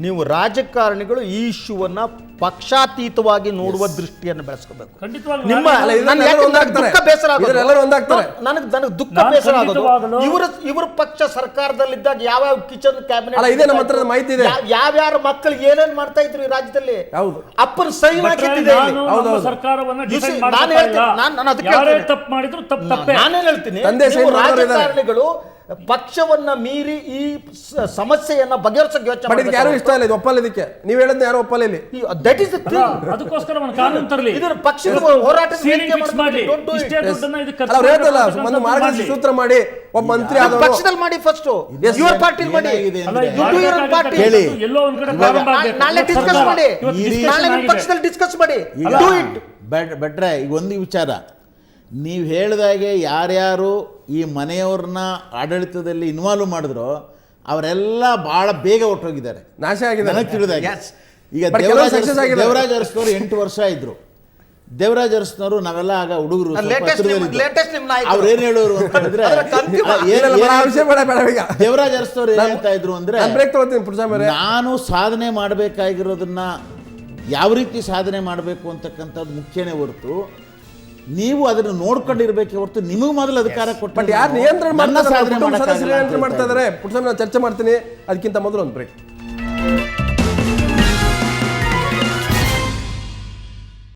ನೀವು ರಾಜಕಾರಣಿಗಳು ಈ ಇಶ್ಯೂವನ್ನ ಪಕ್ಷಾತೀತವಾಗಿ ನೋಡುವ ದೃಷ್ಟಿಯನ್ನು ಬೆಳೆಸ್ಕೋಬೇಕು. ಖಂಡಿತವಾಗ್ಲೂ ನಿಮ್ಮ ದುಃಖ ಬೇಸರ ನನಗೆ ದುಃಖ ಬೇಸರ ಆಗೋದು ಇವ್ರ ಪಕ್ಷ ಸರ್ಕಾರದಲ್ಲಿದ್ದಾಗ ಯಾವ್ಯಾವ ಕಿಚನ್ ಅಲ್ಲ, ಇದೇ ನಮ್ಮ ಹತ್ರ ಮಾಹಿತಿ ಇದೆ. ಯಾವ್ಯಾರ ಮಕ್ಕಳು ಏನೇನ್ ಮಾಡ್ತಾ ಇದ್ರು ಈ ರಾಜ್ಯದಲ್ಲಿ. ಹೌದು, ಅಪ್ಪನ ಸಹಿ ಹಾಕಿದ್ದೆ. ನಾನೇನ್ ಹೇಳ್ತೀನಿ, ರಾಜಕಾರಣಿಗಳು ಪಕ್ಷವನ್ನ ಮೀರಿ ಈ ಸಮಸ್ಯೆಯನ್ನ ಬಗೆಹರಿಸಕ್ಕೆ ಯೋಚನೆ ಮಾಡಿ. ಯಾರು ಇಷ್ಟ ಇಲ್ಲ, ಇದು ಒಪ್ಪಲ್ಲ. ಇದಕ್ಕೆ ನೀವು ಹೇಳೋದು ಯಾರು ಒಪ್ಪಲ್ಲ ಇಲ್ಲಿ. ದಟ್ ಇಸ್ ಅದಕ್ಕೋಸ್ಕರ ಒಂದು ಕಾನೂನು ತರಲಿ, ಇದರ ಪಕ್ಷದ ಹೋರಾಟ ಒಂದು ಮಾರ್ಗದರ್ಶಿ ಸೂತ್ರ ಮಾಡಿ ಒಬ್ಬ ಮಂತ್ರಿ ಪಕ್ಷದಲ್ಲಿ ಮಾಡಿ, ಫಸ್ಟ್ ಯುವರ್ ಪಾರ್ಟಿ ಮಾಡಿ, ಎಲ್ಲೋ ಒಂದ್ ಕಡೆ ನಾಳೆ ಡಿಸ್ಕಸ್ ಮಾಡಿ, ನಾಳೆ ನಿಮ್ಮ ಪಕ್ಷದಲ್ಲಿ ಡಿಸ್ಕಸ್ ಮಾಡಿ. ಭಟ್ರೆ, ಈಗ ಒಂದು ವಿಚಾರ ನೀವು ಹೇಳಿದಾಗೆ ಯಾರ್ಯಾರು ಈ ಮನೆಯವ್ರನ್ನ ಆಡಳಿತದಲ್ಲಿ ಇನ್ವಾಲ್ವ್ ಮಾಡಿದ್ರು ಅವರೆಲ್ಲ ಬಹಳ ಬೇಗ ಹೊರಟೋಗಿದ್ದಾರೆ, ನಾಶ ಆಗಿದೆ. ನನಗೆ ತಿಳಿದಾಗೆ ಈಗ ದೇವರಾಜ್ ಅರಸ್ನವರು 8 ವರ್ಷ ಇದ್ರು. ದೇವರಾಜ್ ಅರಸ್ನವರು ನಾವೆಲ್ಲ ಆಗ ಹುಡುಗರು ಅವ್ರೇನ್ ಹೇಳೋರು ಅಂತ ಹೇಳಿದ್ರೆ, ದೇವರಾಜ್ ಅರಸ್ನವ್ರು ಏನ್ ಹೇಳ್ತಾ ಇದ್ರು ಅಂದ್ರೆ, ನಾನು ಸಾಧನೆ ಮಾಡಬೇಕಾಗಿರೋದನ್ನ ಯಾವ ರೀತಿ ಸಾಧನೆ ಮಾಡಬೇಕು ಅಂತಕ್ಕಂಥದ್ದು ಮುಖ್ಯನೇ ಹೊರತು ನೀವು ಅದನ್ನು ನೋಡ್ಕೊಂಡಿರ್ಬೇಕೆ ಹೊರತು ನಿಮಗೆ ಮೊದಲು ಅಧಿಕಾರ ಕೊಟ್ಟು ಯಾರು ನಿಯಂತ್ರಣ ಮಾಡ್ತಾ ಇದ್ದಾರೆ. ಚರ್ಚೆ ಮಾಡ್ತೀನಿ, ಅದಕ್ಕಿಂತ ಮೊದಲು ಒಂದು ಬ್ರೇಕ್.